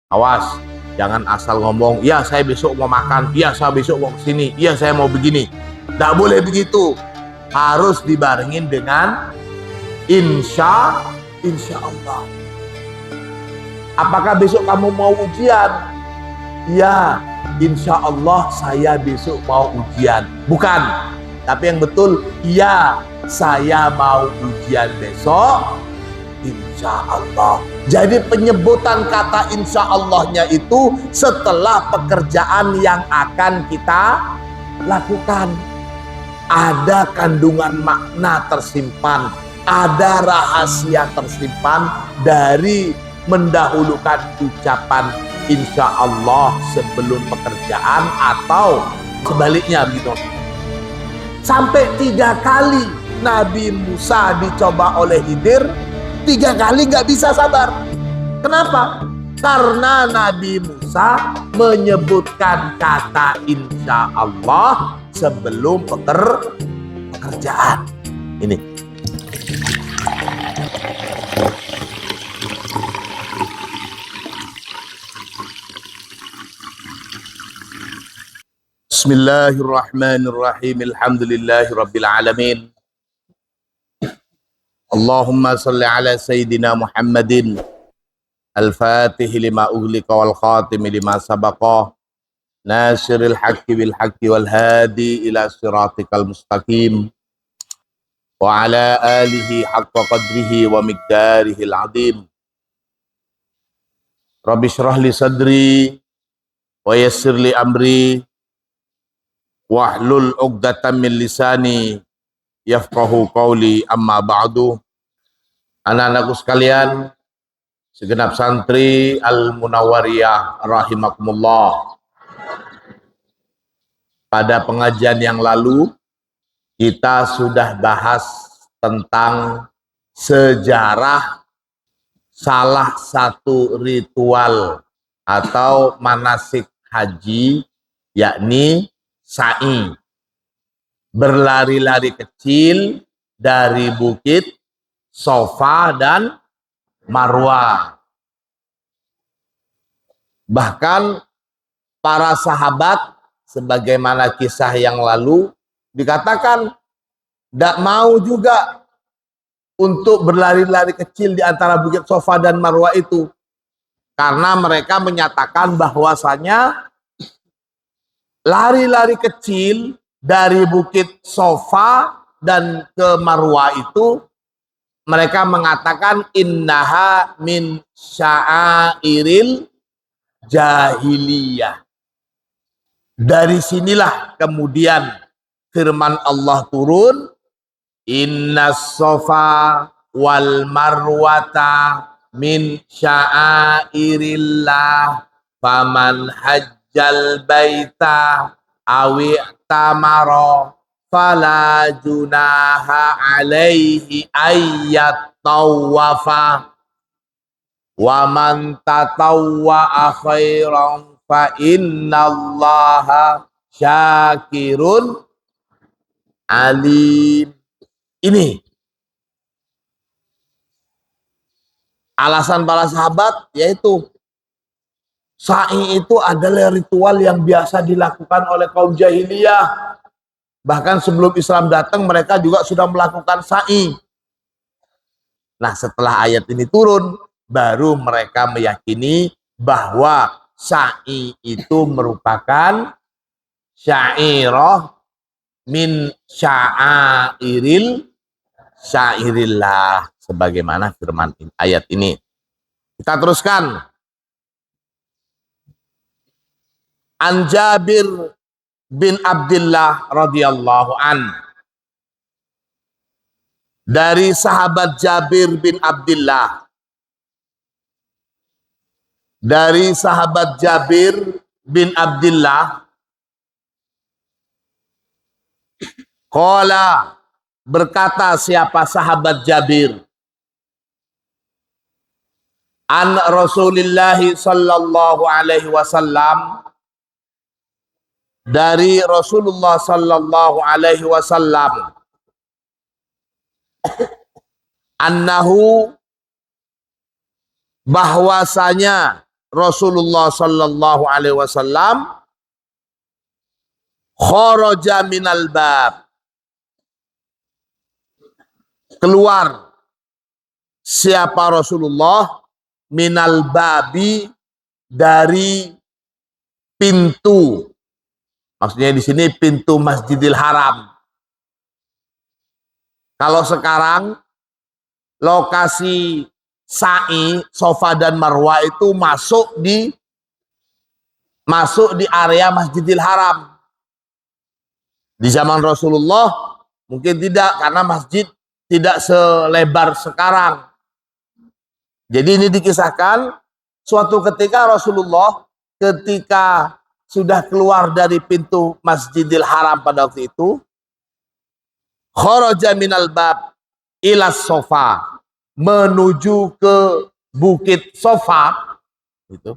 Awas, jangan asal ngomong, ya saya besok mau makan, ya saya besok mau kesini, ya saya mau begini. Tidak boleh begitu. Harus dibarengin dengan insya Allah. Apakah besok kamu mau ujian? Ya, insya Allah saya besok mau ujian. Bukan, tapi yang betul, ya saya mau ujian besok, insya Allah. Jadi penyebutan kata insya Allahnya itu setelah pekerjaan yang akan kita lakukan. Ada kandungan makna tersimpan, ada rahasia tersimpan dari mendahulukan ucapan insya Allah sebelum pekerjaan atau sebaliknya begitu. Sampai 3 kali Nabi Musa dicoba oleh Khidir, 3 kali nggak bisa sabar. Kenapa? Karena Nabi Musa menyebutkan kata insya Allah sebelum pekerjaan. Ini. Bismillahirrahmanirrahim. Alhamdulillahirabbil alamin. Allahumma salli ala sayyidina Muhammadin al-fatih lima ughliqa wal khatim lima sabaqa nasiril haqqi bil haqqi wal hadi ila siratikal mustaqim wa ala alihi haqqa qadrihi wa miqdarihil azim. Rabbi shrah li sadri wa yassir li amri wahlul 'uqdatam min lisani yafqahu qawli, amma ba'du. Anak-anakku sekalian, segenap santri Al-Munawwariyah rahimakumullah. Pada pengajian yang lalu kita sudah bahas tentang sejarah salah satu ritual atau manasik haji, yakni sa'i, berlari-lari kecil dari bukit Safa dan Marwah. Bahkan para sahabat, sebagaimana kisah yang lalu, dikatakan tidak mau juga untuk berlari-lari kecil di antara bukit Safa dan Marwah itu, karena mereka menyatakan bahwasanya lari-lari kecil dari bukit Safa dan ke Marwah itu, mereka mengatakan innaha min sya'airil jahiliyah. Dari sinilah kemudian firman Allah turun, innas safa wal marwata min sya'airillah faman hajjal baita awi tamaro fala junaha alaihi ayyat tawafa wa man tatawwa khairan fa innallaha syakirun alim. Ini alasan para sahabat, yaitu sa'i itu adalah ritual yang biasa dilakukan oleh kaum jahiliyah. Bahkan sebelum Islam datang mereka juga sudah melakukan sa'i. Nah, setelah ayat ini turun, baru mereka meyakini bahwa sa'i itu merupakan syairah min syairillah, sebagaimana firman ayat ini. Kita teruskan. An Jabir bin Abdullah radhiyallahu an, dari sahabat Jabir bin Abdullah, dari sahabat Jabir bin Abdullah, qala, berkata siapa sahabat Jabir, an Rasulillah sallallahu alaihi wasallam, dari Rasulullah sallallahu alaihi wasallam, annahu, bahwasanya Rasulullah sallallahu alaihi wasallam kharaja minal bab, keluar siapa Rasulullah minal babi, dari pintu, maksudnya di sini pintu Masjidil Haram. Kalau sekarang lokasi sa'i, Safa dan Marwah itu masuk di area Masjidil Haram. Di zaman Rasulullah mungkin tidak, karena masjid tidak selebar sekarang. Jadi ini dikisahkan suatu ketika Rasulullah ketika sudah keluar dari pintu Masjidil Haram pada waktu itu, kharaja minal bab ila Safa, menuju ke Bukit Safa itu.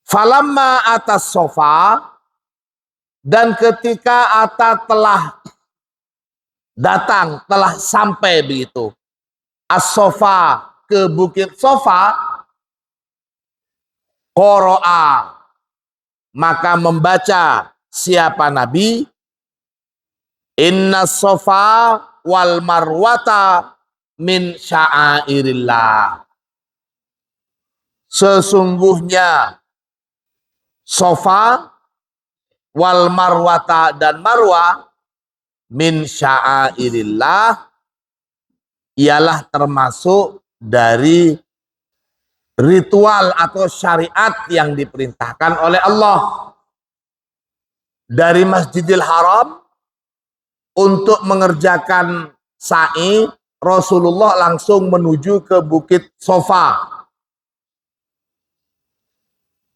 Falamma atas Safa, dan ketika Atta telah datang, telah sampai begitu as-Safa, ke Bukit Safa, qara'a, maka membaca siapa Nabi, inna Safa wal Marwata min sya'airillah, sesungguhnya Safa wal Marwata dan Marwah min sya'airillah, ialah termasuk dari ritual atau syariat yang diperintahkan oleh Allah. Dari Masjidil Haram untuk mengerjakan sa'i, Rasulullah langsung menuju ke Bukit Safa.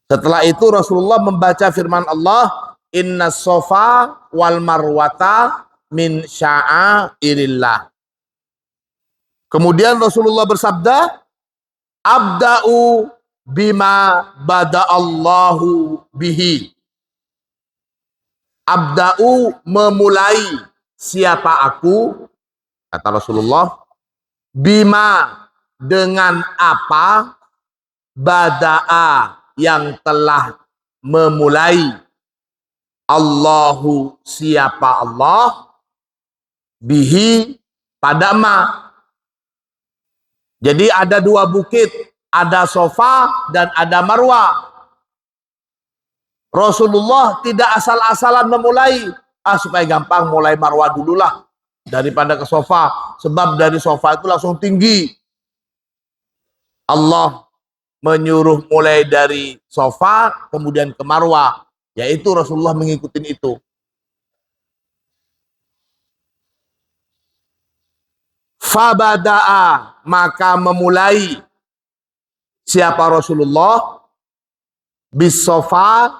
Setelah itu Rasulullah membaca firman Allah, inna Safa wal Marwata min sya'airillah. Kemudian Rasulullah bersabda, abda'u bima bada'allahu bihi. Abda'u, memulai siapa aku, kata Rasulullah, bima, dengan apa, bada'a, yang telah memulai, Allahu, siapa Allah, bihi, pada ma. Jadi ada dua bukit, ada Safa dan ada Marwah. Rasulullah tidak asal-asalan memulai, supaya gampang mulai Marwah dululah daripada ke Safa, sebab dari Safa itu langsung tinggi. Allah menyuruh mulai dari Safa kemudian ke Marwah, yaitu Rasulullah mengikuti itu. Fabada'a, maka memulai siapa Rasulullah bis Safa,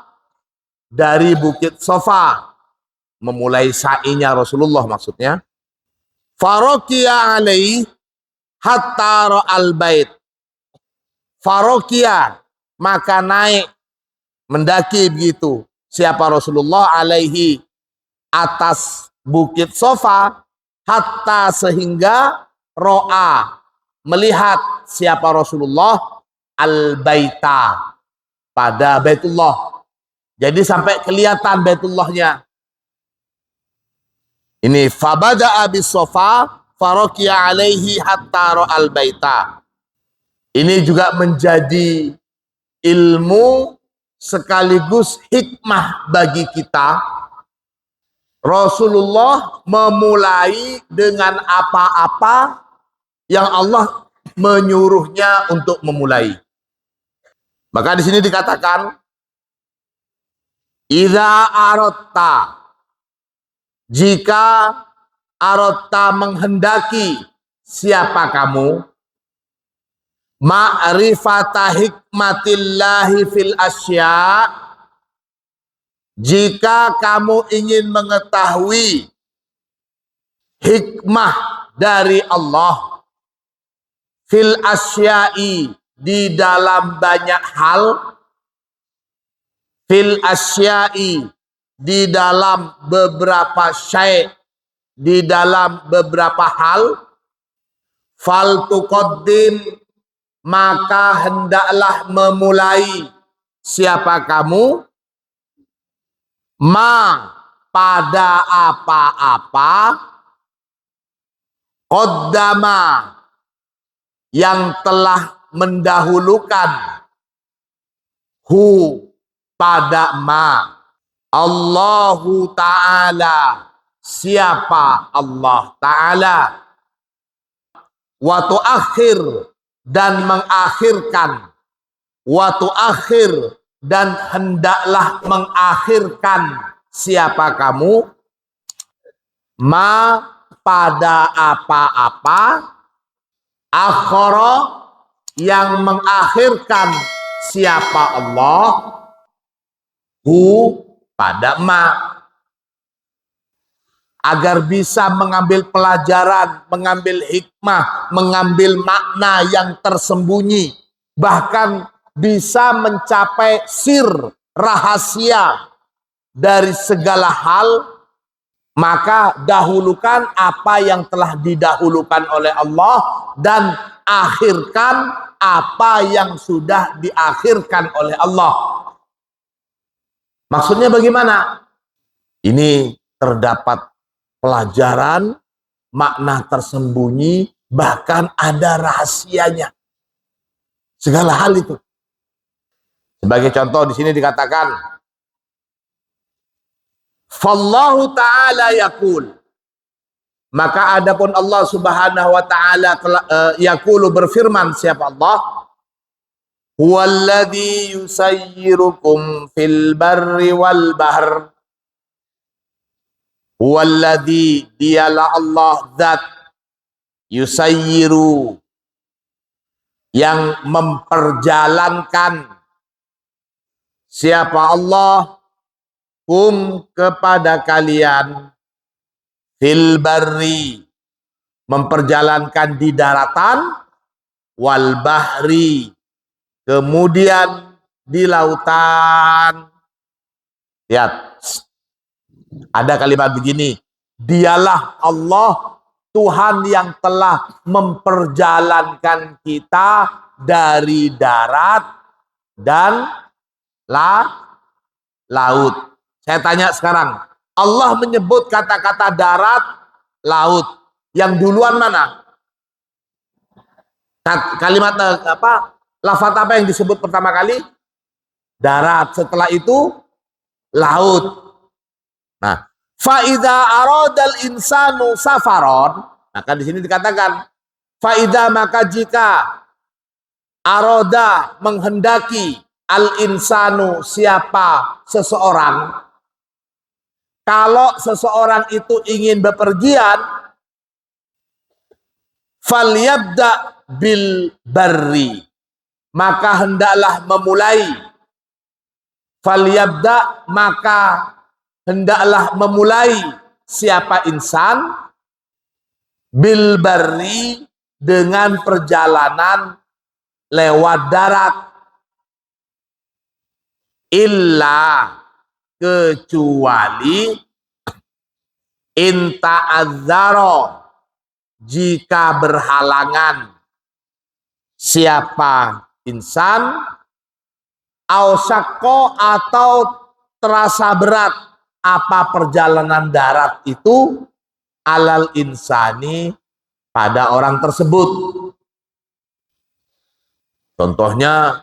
dari Bukit Safa, memulai sa'inya Rasulullah maksudnya. Farokiya alaih hatta ra'al bait. Farokiya, maka naik, mendaki begitu siapa Rasulullah alaihi, atas Bukit Safa, hatta, sehingga ro'a, melihat siapa Rasulullah al-baita, pada Baitullah. Jadi sampai kelihatan Baitullahnya. Ini fabada'a bis Safa farokiya alaihi hatta ra'al baita. Ini juga menjadi ilmu sekaligus hikmah bagi kita. Rasulullah memulai dengan apa-apa yang Allah menyuruhnya untuk memulai. Maka di sini dikatakan, idza aratta, jika aratta, menghendaki siapa kamu, ma'rifata hikmatillahi fil asya, jika kamu ingin mengetahui hikmah dari Allah, fil asya'i, di dalam banyak hal, fil asya'i, di dalam beberapa syai', di dalam beberapa hal, fal tuqaddim, maka hendaklah memulai siapa kamu ma pada apa-apa qaddama yang telah mendahulukan hu pada ma Allahu Ta'ala siapa Allah Ta'ala wa tuakhir dan mengakhirkan waktu akhir dan hendaklah mengakhirkan siapa kamu ma pada apa-apa akhara yang mengakhirkan siapa Allah hu pada ma agar bisa mengambil pelajaran, mengambil hikmah, mengambil makna yang tersembunyi, bahkan bisa mencapai sir rahasia dari segala hal, maka dahulukan apa yang telah didahulukan oleh Allah dan akhirkan apa yang sudah diakhirkan oleh Allah. Maksudnya bagaimana? Ini terdapat pelajaran, makna tersembunyi, bahkan ada rahasianya. Segala hal itu. Sebagai contoh di sini dikatakan, Fallahu ta'ala yaqul. Maka adapun Allah Subhanahu wa taala yaqulu berfirman siapa Allah? Huwallazi yusayyirukum fil barri wal bahr. Huwallazi dialah Allah zat yusayyiru yang memperjalankan siapa Allah kepada kalian fil barri memperjalankan di daratan wal bahri kemudian di lautan. Lihat, ada kalimat begini, dialah Allah Tuhan yang telah memperjalankan kita dari darat dan laut. Saya tanya sekarang, Allah menyebut kata-kata darat, laut. Yang duluan mana? Kalimat apa? Lafaz apa yang disebut pertama kali? Darat. Setelah itu laut. Nah, faida aradal insanu safaron, maka di sini dikatakan faida maka jika aroda menghendaki al insanu siapa seseorang, kalau seseorang itu ingin bepergian, falyabda bil barri, maka hendaklah memulai, falyabda maka hendaklah memulai siapa insan bil barri dengan perjalanan lewat darat, illa kecuali inta'adzaro jika berhalangan siapa insan ausyakko atau terasa berat apa perjalanan darat itu alal insani pada orang tersebut. Contohnya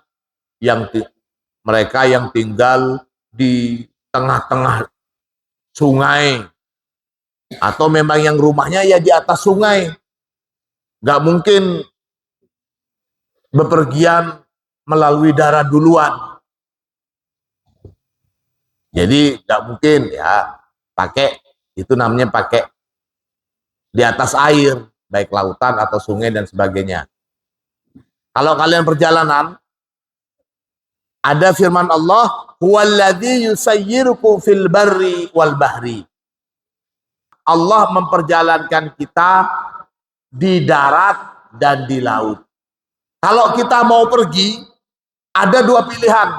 mereka yang tinggal di tengah-tengah sungai atau memang yang rumahnya ya di atas sungai, nggak mungkin bepergian melalui darat duluan. Jadi nggak mungkin ya pakai, itu namanya pakai di atas air, baik lautan atau sungai dan sebagainya. Kalau kalian perjalanan, ada firman Allah, huwallazi yusayyirukum fil barri wal bahri. Allah memperjalankan kita di darat dan di laut. Kalau kita mau pergi, ada dua pilihan.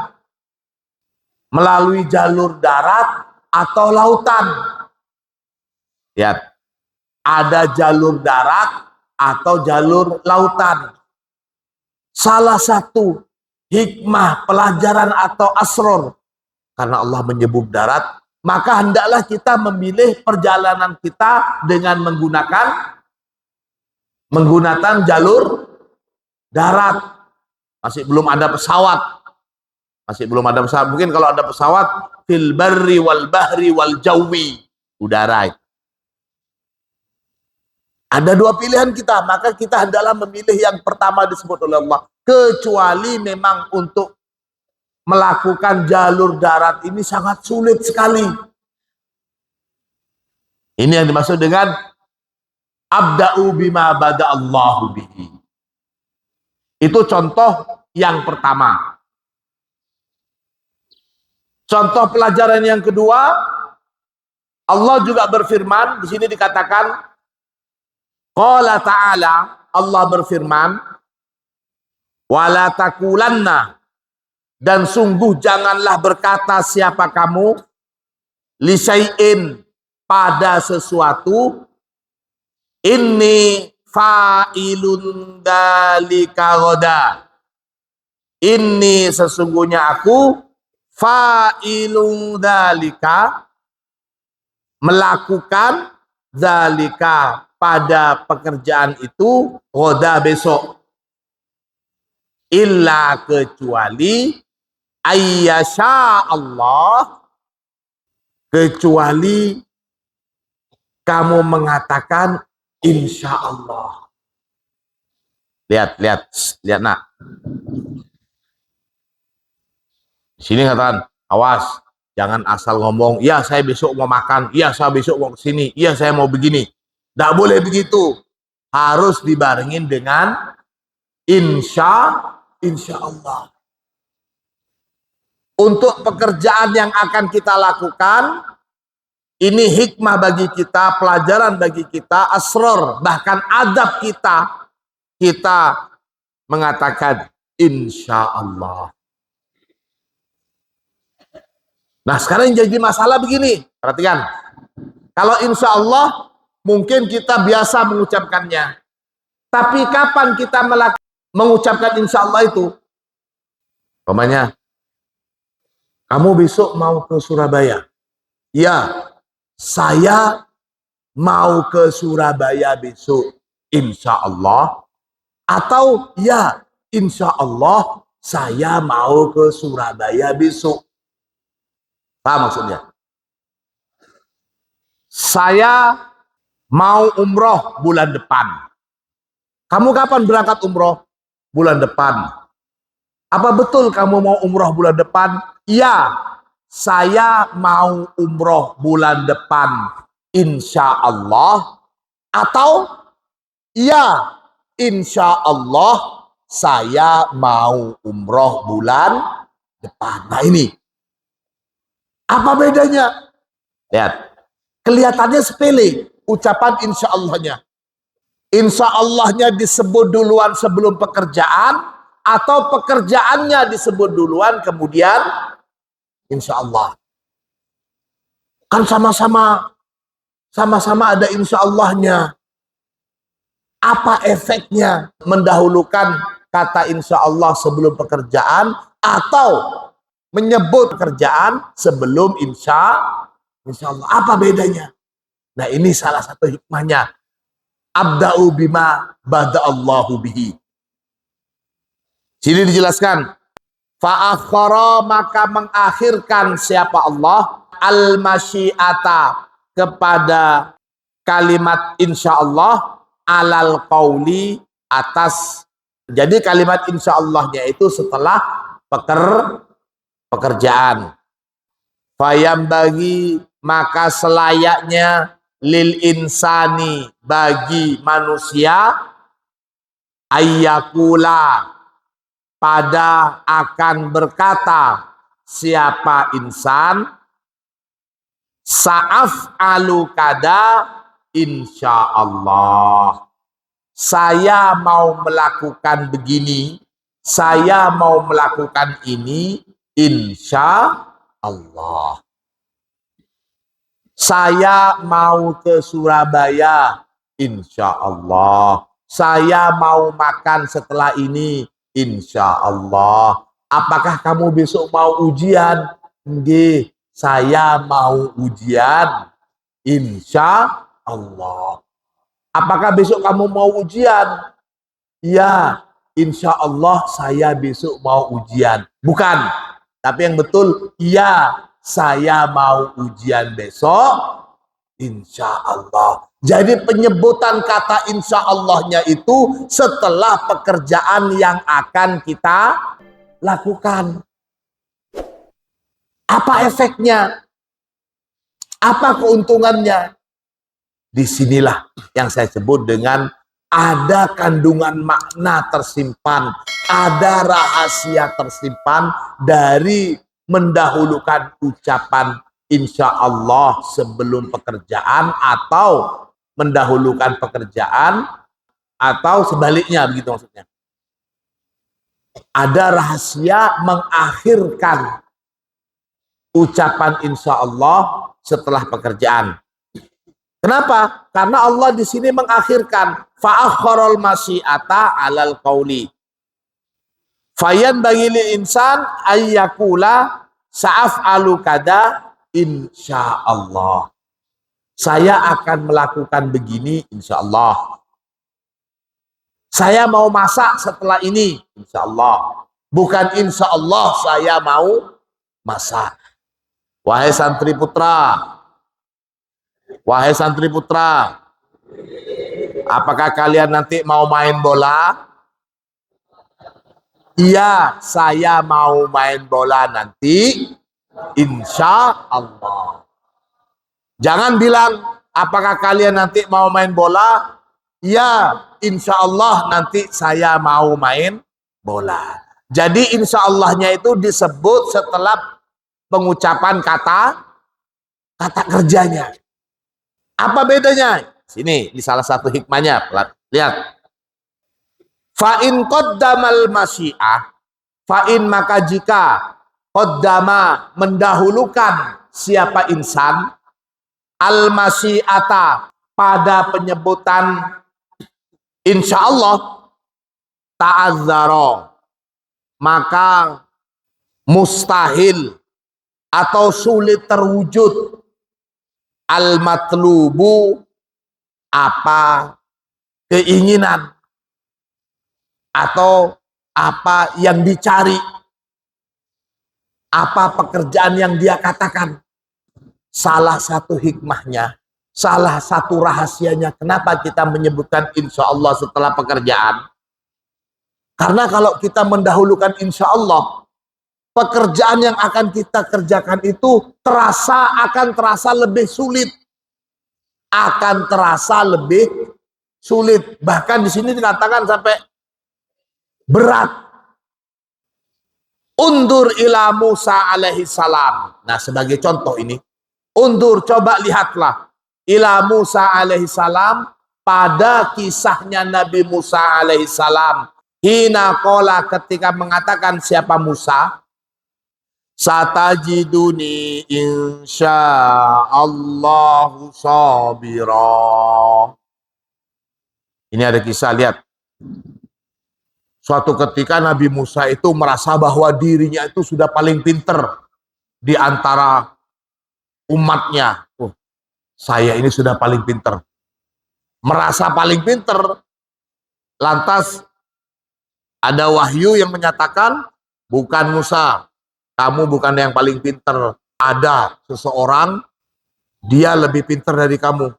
Melalui jalur darat atau lautan. Lihat, ada jalur darat atau jalur lautan. Salah satu hikmah, pelajaran atau asror, karena Allah menyebut darat, maka hendaklah kita memilih perjalanan kita dengan menggunakan jalur darat. Masih belum ada pesawat. Mungkin kalau ada pesawat, fil barri wal bahri wal jawi, udara. Ada dua pilihan kita, maka kita hendaklah memilih yang pertama disebut oleh Allah. Kecuali memang untuk melakukan jalur darat ini sangat sulit sekali. Ini yang dimaksud dengan abda'u bima bada'allahu bihi. Itu contoh yang pertama. Contoh pelajaran yang kedua, Allah juga berfirman, di sini dikatakan, qala ta'ala, Allah berfirman, wala taqulanna, dan sungguh janganlah berkata siapa kamu, li syai'in, pada sesuatu, inni fa'ilun dalika ghadan, inni sesungguhnya aku fa'ilun dalika, melakukan dalika, pada pekerjaan itu, ghadan, besok, illa, kecuali ayyasha Allah, kecuali kamu mengatakan insya Allah. Lihat nak. Di sini katakan, awas, jangan asal ngomong, iya saya besok mau makan, iya saya besok mau kesini, iya saya mau begini. Tidak boleh begitu. Harus dibarengin dengan insya Allah. Untuk pekerjaan yang akan kita lakukan, ini hikmah bagi kita, pelajaran bagi kita, asror, bahkan adab kita mengatakan insya Allah. Nah sekarang yang jadi masalah begini, perhatikan. Kalau insya Allah, mungkin kita biasa mengucapkannya. Tapi kapan kita mengucapkan insya Allah itu? Umpamanya, kamu besok mau ke Surabaya. Ya, saya mau ke Surabaya besok, insya Allah. Atau ya, insya Allah saya mau ke Surabaya besok. Apa maksudnya? Saya mau umroh bulan depan. Kamu kapan berangkat umroh? Bulan depan. Apa betul kamu mau umroh bulan depan? Iya, saya mau umroh bulan depan, insya Allah. Atau iya, insya Allah saya mau umroh bulan depan. Nah ini, apa bedanya? Lihat, kelihatannya sepele ucapan insya Allahnya. Insya Allahnya disebut duluan sebelum pekerjaan, atau pekerjaannya disebut duluan kemudian insya Allah. Kan sama-sama ada insya Allahnya. Apa efeknya mendahulukan kata insya Allah sebelum pekerjaan, atau menyebut pekerjaan sebelum insya Allah? Apa bedanya? Nah ini salah satu hikmahnya. Abda'u bima bada'allahu bihi. Sini dijelaskan. Fa'akhara, maka mengakhirkan siapa Allah, al-masyiata, kepada kalimat insya Allah, alal qauli, atas. Jadi kalimat insya Allahnya itu setelah pekerjaan. Fayam bagi, maka selayaknya, lil insani, bagi manusia, ayyakula, pada akan berkata siapa insan, sa'af'alu kada insya Allah, saya mau melakukan begini, saya mau melakukan ini, insya Allah. Saya mau ke Surabaya, insya Allah. Saya mau makan setelah ini, Insya Allah. Apakah kamu besok mau ujian? Nggih, saya mau ujian. Insya Allah. Apakah besok kamu mau ujian? Ya, insya Allah saya besok mau ujian. Bukan, tapi yang betul, iya, saya mau ujian besok. Insya Allah. Jadi penyebutan kata insya Allahnya itu setelah pekerjaan yang akan kita lakukan. Apa efeknya? Apa keuntungannya? Disinilah yang saya sebut dengan ada kandungan makna tersimpan, ada rahasia tersimpan dari mendahulukan ucapan insya Allah sebelum pekerjaan atau mendahulukan pekerjaan atau sebaliknya, begitu maksudnya. Ada rahasia mengakhirkan ucapan insya Allah setelah pekerjaan. Kenapa? Karena Allah di sini mengakhirkan fa'akharul masyiata 'alal qauli. Fayan bagi lil insan ayyakula sa'af'alu kada insyaallah. Saya akan melakukan begini insyaallah. Saya mau masak setelah ini insyaallah. Bukan insyaallah saya mau masak. Wahai santri putra, wahai santri putra, apakah kalian nanti mau main bola? Iya, saya mau main bola nanti, insya Allah. Jangan bilang, apakah kalian nanti mau main bola? Iya, insya Allah nanti saya mau main bola. Jadi insya Allahnya itu disebut setelah pengucapan kata kerjanya. Apa bedanya? Sini, di salah satu hikmahnya. Lihat. Fa'in qaddamal masyi'ah. Fa'in maka jika qaddama mendahulukan siapa insan. Al-masyi'ata pada penyebutan insya Allah. Ta'azzara. Maka mustahil atau sulit terwujud al-matlubu apa keinginan atau apa yang dicari, apa pekerjaan yang dia katakan. Salah satu hikmahnya, salah satu rahasianya kenapa kita menyebutkan insya Allah setelah pekerjaan. Karena kalau kita mendahulukan insya Allah, pekerjaan yang akan kita kerjakan itu akan terasa lebih sulit. Akan terasa lebih sulit. Bahkan di sini dikatakan sampai berat. Undur ila Musa alaihi salam. Nah, sebagai contoh ini, undur, coba lihatlah ila Musa alaihi salam pada kisahnya Nabi Musa alaihi salam. Hina qala ketika mengatakan siapa Musa? Satajiduni insyaallahu sabira. Ini ada kisah, lihat. Suatu ketika Nabi Musa itu merasa bahwa dirinya itu sudah paling pinter di antara umatnya. Saya ini sudah paling pinter. Merasa paling pinter. Lantas ada wahyu yang menyatakan, bukan Musa, kamu bukan yang paling pinter. Ada seseorang, dia lebih pinter dari kamu.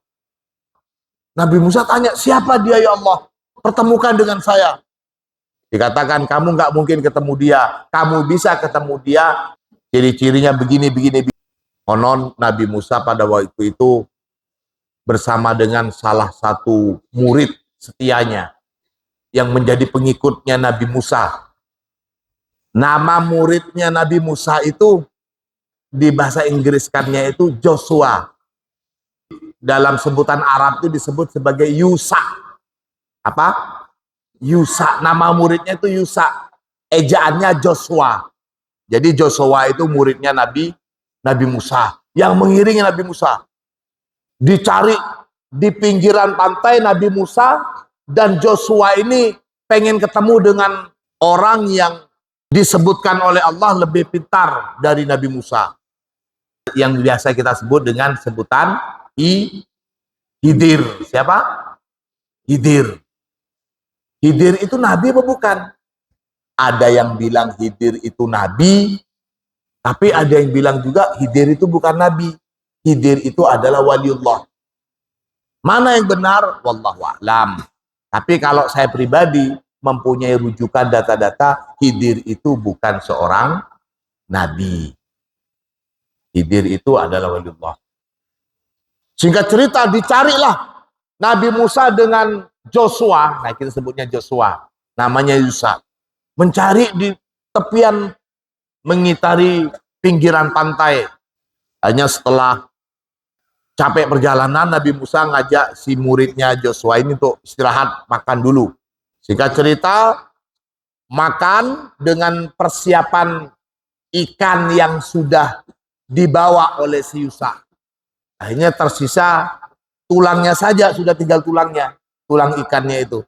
Nabi Musa tanya, siapa dia ya Allah? Pertemukan dengan saya. Dikatakan, kamu nggak mungkin ketemu dia. Kamu bisa ketemu dia, ciri-cirinya begini. Konon Nabi Musa pada waktu itu bersama dengan salah satu murid setianya yang menjadi pengikutnya Nabi Musa. Nama muridnya Nabi Musa itu di bahasa Inggriskannya itu Joshua. Dalam sebutan Arab itu disebut sebagai Yusa. Apa? Yusa. Nama muridnya itu Yusa. Ejaannya Joshua. Jadi Joshua itu muridnya Nabi Musa. Yang mengiringi Nabi Musa. Dicari di pinggiran pantai Nabi Musa dan Joshua ini pengen ketemu dengan orang yang disebutkan oleh Allah lebih pintar dari Nabi Musa, yang biasa kita sebut dengan sebutan Khidir. Siapa? Khidir. Khidir itu nabi apa bukan? Ada yang bilang Khidir itu nabi, tapi ada yang bilang juga Khidir itu bukan nabi. Khidir itu adalah waliullah. Mana yang benar? Wallahu a'lam. Tapi kalau saya pribadi mempunyai rujukan data-data, Khidir itu bukan seorang nabi. Khidir itu adalah waliullah. Singkat cerita, dicarilah Nabi Musa dengan Joshua. Nah, kita sebutnya Joshua, namanya Yusa. Mencari di tepian, mengitari pinggiran pantai. Hanya setelah capek perjalanan, Nabi Musa ngajak si muridnya Joshua ini untuk istirahat, makan dulu. Singkat cerita, makan dengan persiapan ikan yang sudah dibawa oleh si Yusa. Akhirnya tersisa tulangnya saja, sudah tinggal tulangnya, tulang ikannya itu.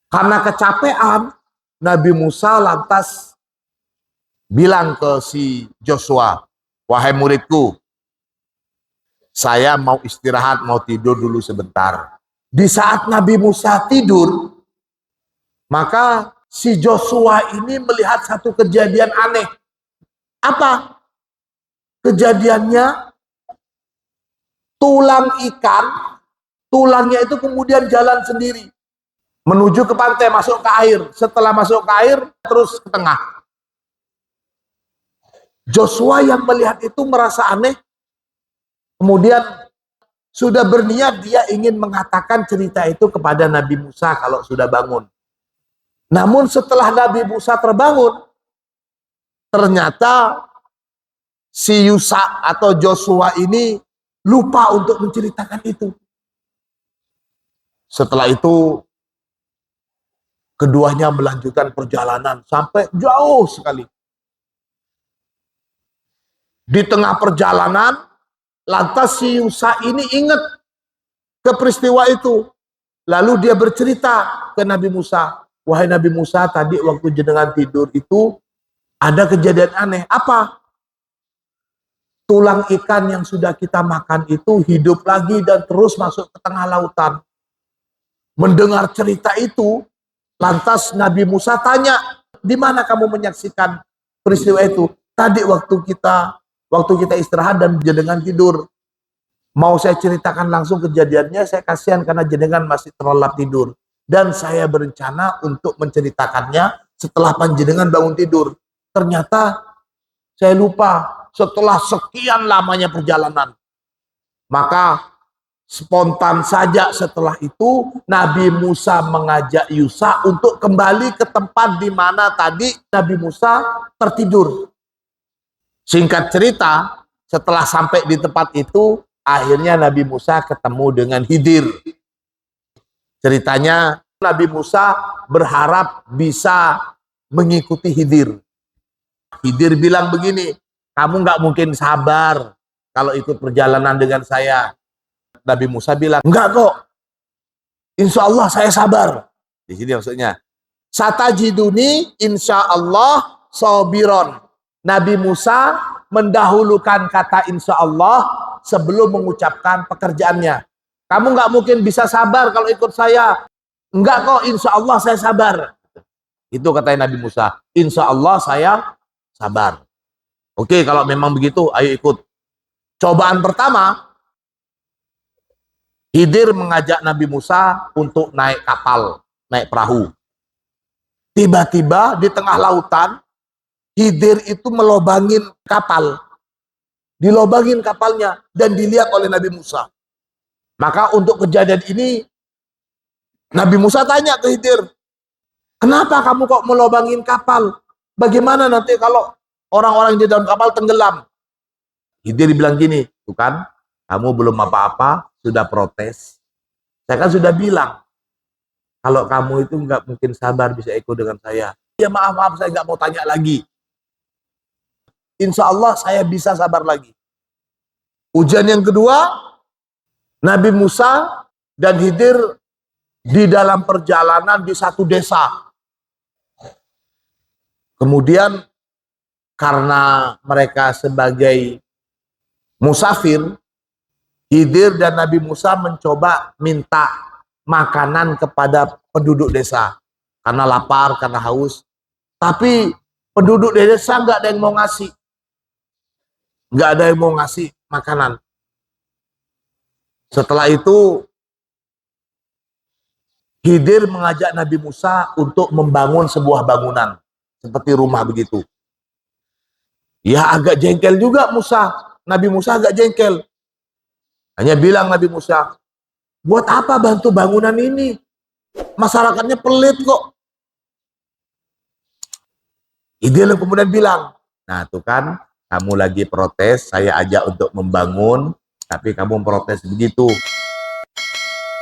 Karena kecapean, Nabi Musa lantas bilang ke si Joshua, wahai muridku, saya mau istirahat, mau tidur dulu sebentar. Di saat Nabi Musa tidur, maka si Joshua ini melihat satu kejadian aneh. Apa? Kejadiannya, tulang ikan, tulangnya itu kemudian jalan sendiri. Menuju ke pantai, masuk ke air. Setelah masuk ke air, terus ke tengah. Joshua yang melihat itu merasa aneh. Kemudian sudah berniat dia ingin mengatakan cerita itu kepada Nabi Musa kalau sudah bangun. Namun setelah Nabi Musa terbangun, ternyata si Yusa atau Joshua ini lupa untuk menceritakan itu. Setelah itu, keduanya melanjutkan perjalanan sampai jauh sekali. Di tengah perjalanan, lantas si Yusa ini ingat ke peristiwa itu. Lalu dia bercerita ke Nabi Musa. Wahai Nabi Musa, tadi waktu jenengan tidur itu ada kejadian aneh. Apa? Tulang ikan yang sudah kita makan itu hidup lagi dan terus masuk ke tengah lautan. Mendengar cerita itu, lantas Nabi Musa tanya, di mana kamu menyaksikan peristiwa itu? Tadi waktu kita istirahat dan jenengan tidur. Mau saya ceritakan langsung kejadiannya, saya kasihan karena jenengan masih terlelap tidur. Dan saya berencana untuk menceritakannya setelah panjenengan bangun tidur. Ternyata saya lupa setelah sekian lamanya perjalanan. Maka spontan saja setelah itu Nabi Musa mengajak Yusa untuk kembali ke tempat di mana tadi Nabi Musa tertidur. Singkat cerita, setelah sampai di tempat itu, akhirnya Nabi Musa ketemu dengan Khidir. Ceritanya Nabi Musa berharap bisa mengikuti Khidir. Khidir bilang begini, kamu nggak mungkin sabar kalau ikut perjalanan dengan saya. Nabi Musa bilang, enggak kok, insya Allah saya sabar. Di sini maksudnya, satajiduni insya Allah sabiron. Nabi Musa mendahulukan kata insya Allah sebelum mengucapkan pekerjaannya. Kamu nggak mungkin bisa sabar kalau ikut saya. Enggak kok, insya Allah saya sabar. Itu katanya Nabi Musa, insya Allah saya sabar. Oke, kalau memang begitu, ayo ikut. Cobaan pertama, Khidir mengajak Nabi Musa untuk naik kapal, naik perahu. Tiba-tiba di tengah lautan, Khidir itu melobangin kapal. Dilobangin kapalnya dan dilihat oleh Nabi Musa. Maka untuk kejadian ini, Nabi Musa tanya ke Khidir, kenapa kamu kok melobangin kapal? Bagaimana nanti kalau orang-orang di dalam kapal tenggelam? Khidir bilang gini, tuh kan, kamu belum apa-apa, sudah protes. Saya kan sudah bilang, kalau kamu itu nggak mungkin sabar bisa ikut dengan saya. Ya maaf, saya nggak mau tanya lagi. Insya Allah saya bisa sabar lagi. Ujian yang kedua, Nabi Musa dan Khidir di dalam perjalanan di satu desa. Kemudian karena mereka sebagai musafir, Khidir dan Nabi Musa mencoba minta makanan kepada penduduk desa. Karena lapar, karena haus. Tapi penduduk desa nggak ada yang mau ngasih. Nggak ada yang mau ngasih makanan. Setelah itu, Khidir mengajak Nabi Musa untuk membangun sebuah bangunan. Seperti rumah begitu. Ya agak jengkel juga Musa. Nabi Musa agak jengkel. Hanya bilang Nabi Musa, buat apa bantu bangunan ini? Masyarakatnya pelit kok. Khidir kemudian bilang, nah tuh kan, kamu lagi protes, saya ajak untuk membangun, tapi kamu protes begitu.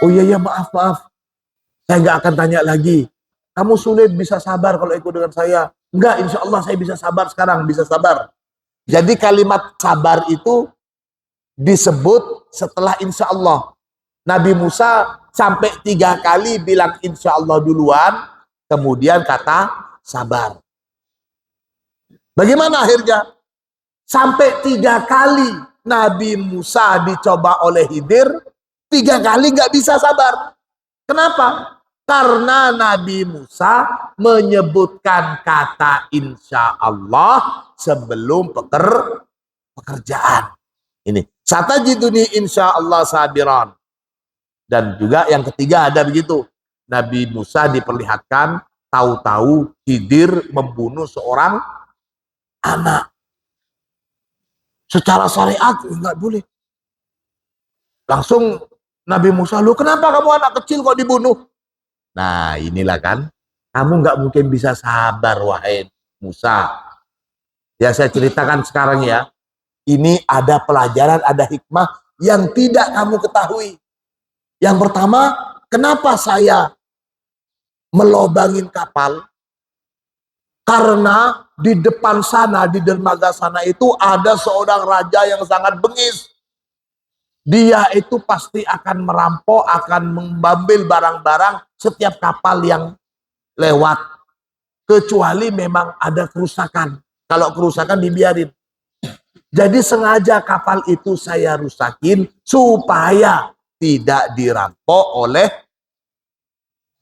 Oh iya, maaf. Saya nggak akan tanya lagi. Kamu sulit bisa sabar kalau ikut dengan saya. Enggak, insya Allah saya bisa sabar sekarang, bisa sabar. Jadi kalimat sabar itu disebut setelah insya Allah. Nabi Musa sampai 3 kali bilang insya Allah duluan, kemudian kata sabar. Bagaimana akhirnya? Sampai 3 kali Nabi Musa dicoba oleh Khidir, 3 kali nggak bisa sabar. Kenapa? Karena Nabi Musa menyebutkan kata insya Allah sebelum pekerjaan. Ini satajiduni insya Allah sabiran. Dan juga yang ketiga ada begitu. Nabi Musa diperlihatkan tahu-tahu Khidir membunuh seorang anak. Secara syariat enggak boleh. Langsung Nabi Musa, lu kenapa kamu anak kecil kok dibunuh? Nah inilah kan, kamu nggak mungkin bisa sabar wahai Musa. Ya saya ceritakan sekarang ya, ini ada pelajaran, ada hikmah yang tidak kamu ketahui. Yang pertama, kenapa saya melobangin kapal? Karena di depan sana, di dermaga sana itu ada seorang raja yang sangat bengis. Dia itu pasti akan merampok, akan mengambil barang-barang setiap kapal yang lewat. Kecuali memang ada kerusakan. Kalau kerusakan dibiarin. Jadi sengaja kapal itu saya rusakin supaya tidak dirampok oleh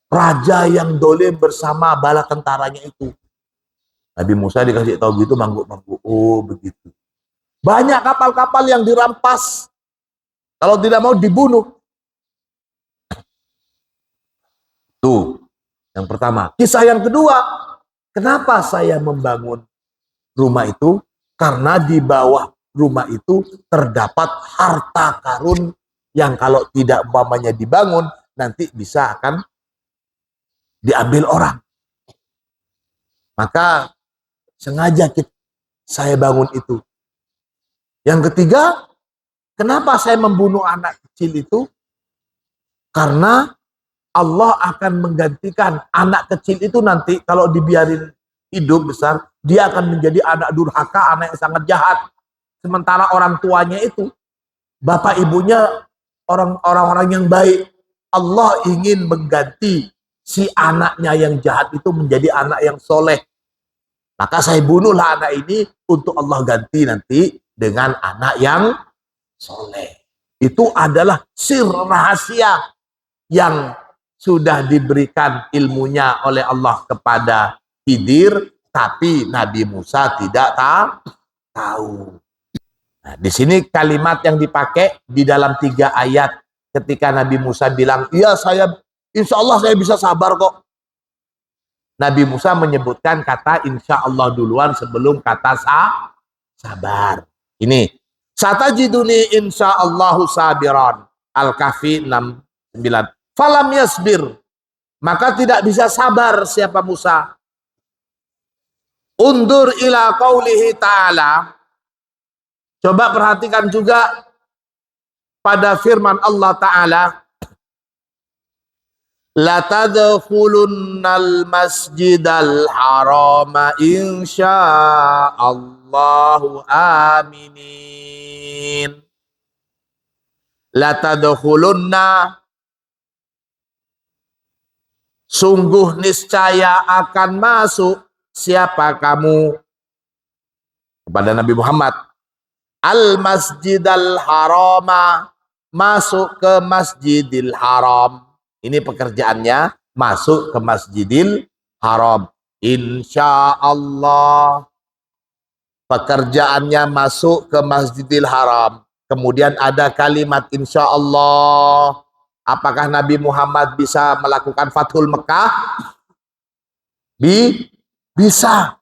raja yang dolim bersama bala tentaranya itu. Nabi Musa dikasih tahu gitu, mangguk-mangguk. Oh begitu. Banyak kapal-kapal yang dirampas. Kalau tidak mau dibunuh. Tuh, yang pertama. Kisah yang kedua, kenapa saya membangun rumah itu? Karena di bawah rumah itu terdapat harta karun yang kalau tidak umpamanya dibangun, nanti bisa akan diambil orang. Maka sengaja saya bangun itu. Yang ketiga, kenapa saya membunuh anak kecil itu? Karena Allah akan menggantikan anak kecil itu nanti kalau dibiarin hidup besar, dia akan menjadi anak durhaka, anak yang sangat jahat. Sementara orang tuanya itu, bapak ibunya orang-orang yang baik. Allah ingin mengganti si anaknya yang jahat itu menjadi anak yang soleh. Maka saya bunuhlah anak ini untuk Allah ganti nanti dengan anak yang soleh. Itu adalah sir rahasia yang sudah diberikan ilmunya oleh Allah kepada Khidir, tapi Nabi Musa tidak tahu. Nah, di sini kalimat yang dipakai di dalam 3 ayat ketika Nabi Musa bilang, iya insya Allah saya bisa sabar kok. Nabi Musa menyebutkan kata insya Allah duluan sebelum kata sabar. Ini satajiduni insya Allahu sabiran. Al-Kahfi 69. Falam yasbir, maka tidak bisa sabar siapa Musa. Undur ila qaulihi ta'ala. Coba perhatikan juga pada firman Allah Ta'ala. La tadkhulunnal masjidal harama insya'allahu aminin. La tadkhulunna, sungguh niscaya akan masuk siapa kamu, kepada Nabi Muhammad, al-masjidal harama, masuk ke Masjidil Haram. Ini pekerjaannya, masuk ke Masjidil Haram. Insya Allah. Pekerjaannya masuk ke Masjidil Haram. Kemudian ada kalimat insya Allah. Apakah Nabi Muhammad bisa melakukan Fathul Mekah? Bisa.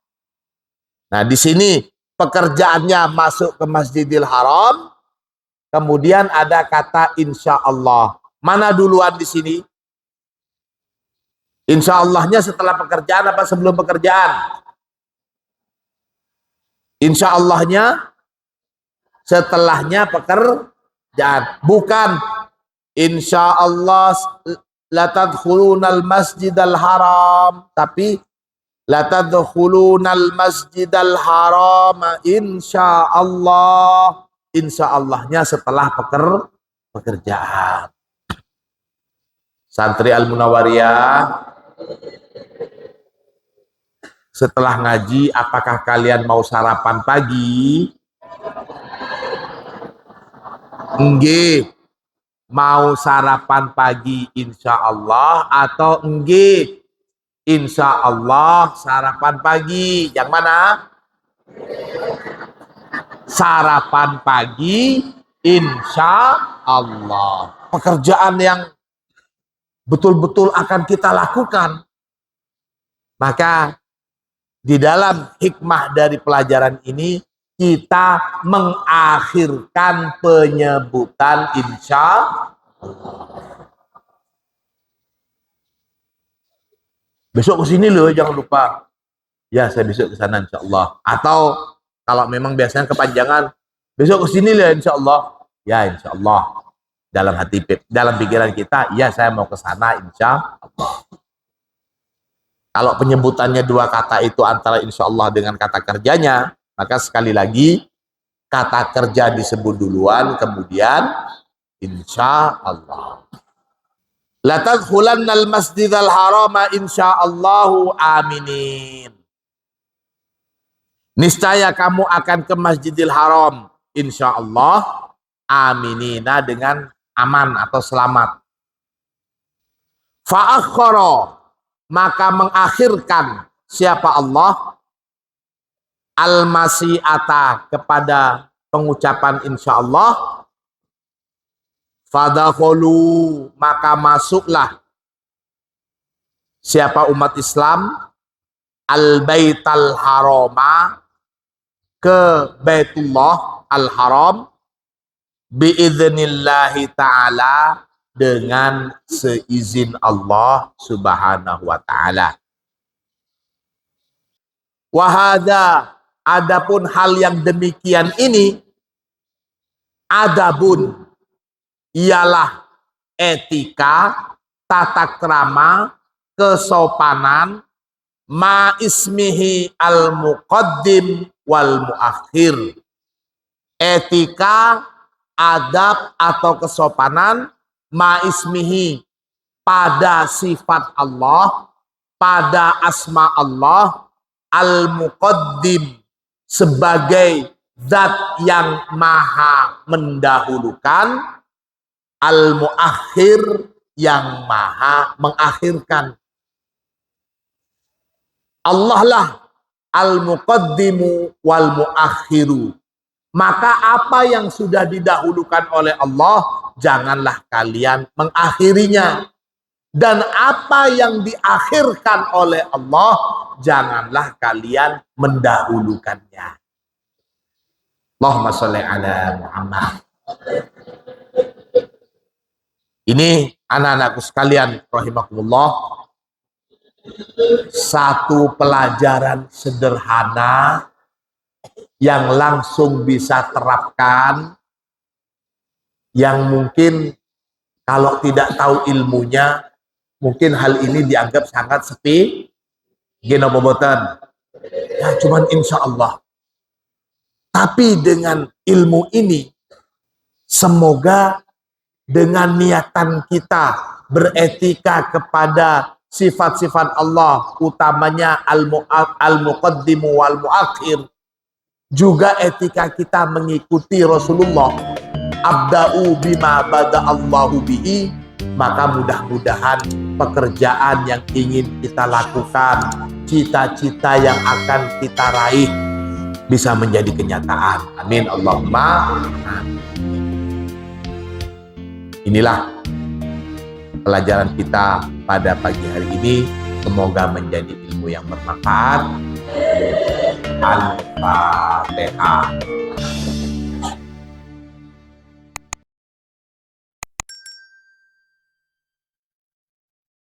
Nah, di sini pekerjaannya masuk ke Masjidil Haram. Kemudian ada kata insya Allah. Mana duluan di sini? Insya Allahnya setelah pekerjaan apa sebelum pekerjaan? Insya Allahnya setelahnya pekerjaan. Bukan insya Allah la tadkhulunal masjidal haram, tapi la tadkhulunal masjidal haram insya Allah. Insya Allahnya setelah pekerjaan. Santri Al-Munawwariyah, setelah ngaji, apakah kalian mau sarapan pagi? Nggih. Mau sarapan pagi insya Allah atau nggih? Insya Allah sarapan pagi. Yang mana? Sarapan pagi insya Allah. Pekerjaan yang betul-betul akan kita lakukan. Maka di dalam hikmah dari pelajaran ini, kita mengakhirkan penyebutan insya Allah. Besok kesini loh, jangan lupa. Ya, saya besok ke sana insya Allah. Atau kalau memang biasanya kepanjangan, besok kesini loh insya Allah. Ya, insya Allah. Dalam hati, dalam pikiran kita, ya saya mau ke sana insya Allah. Kalau penyebutannya dua kata itu antara insya Allah dengan kata kerjanya, maka sekali lagi kata kerja disebut duluan, kemudian insya Allah. La tadkhulannal masjidal harama insya Allahu aminin. Niscaya kamu akan ke Masjidil Haram insya Allah aminina, dengan aman atau selamat. Fa'akhkhara, maka mengakhirkan siapa Allah al-masyiata, kepada pengucapan insya Allah. Fadakhulu, maka masuklah siapa umat Islam al-baital harama, ke Baitullah al-Haram, biidznillahi ta'ala, dengan seizin Allah subhanahu wa ta'ala. Wahada, adapun hal yang demikian ini, adabun, ialah etika, tata krama, kesopanan, ma ismihi al-muqaddim wal muakhir. Etika, adab atau kesopanan, ma ismihi, pada sifat Allah, pada asma Allah, al-muqaddim, sebagai zat yang maha mendahulukan, al-muakhir, yang maha mengakhirkan. Allah lah al-muqaddimu wal muakhiru. Maka apa yang sudah didahulukan oleh Allah, janganlah kalian mengakhirinya. Dan apa yang diakhirkan oleh Allah, janganlah kalian mendahulukannya. Allahumma sholli ala Muhammad. Ini anak-anakku sekalian rahimakumullah, satu pelajaran sederhana yang langsung bisa terapkan, yang mungkin kalau tidak tahu ilmunya, mungkin hal ini dianggap sangat sepi, genobobotan. Ya cuman insya Allah. Tapi dengan ilmu ini, semoga dengan niatan kita beretika kepada sifat-sifat Allah, utamanya al-muqaddimu wal muakhir. Juga etika kita mengikuti Rasulullah. Abda'u bima bada'allahu bihi, maka mudah-mudahan pekerjaan yang ingin kita lakukan, cita-cita yang akan kita raih bisa menjadi kenyataan. Amin Allahumma amin. Inilah pelajaran kita pada pagi hari ini. Semoga menjadi ilmu yang bermanfaat. Al-Fatihah.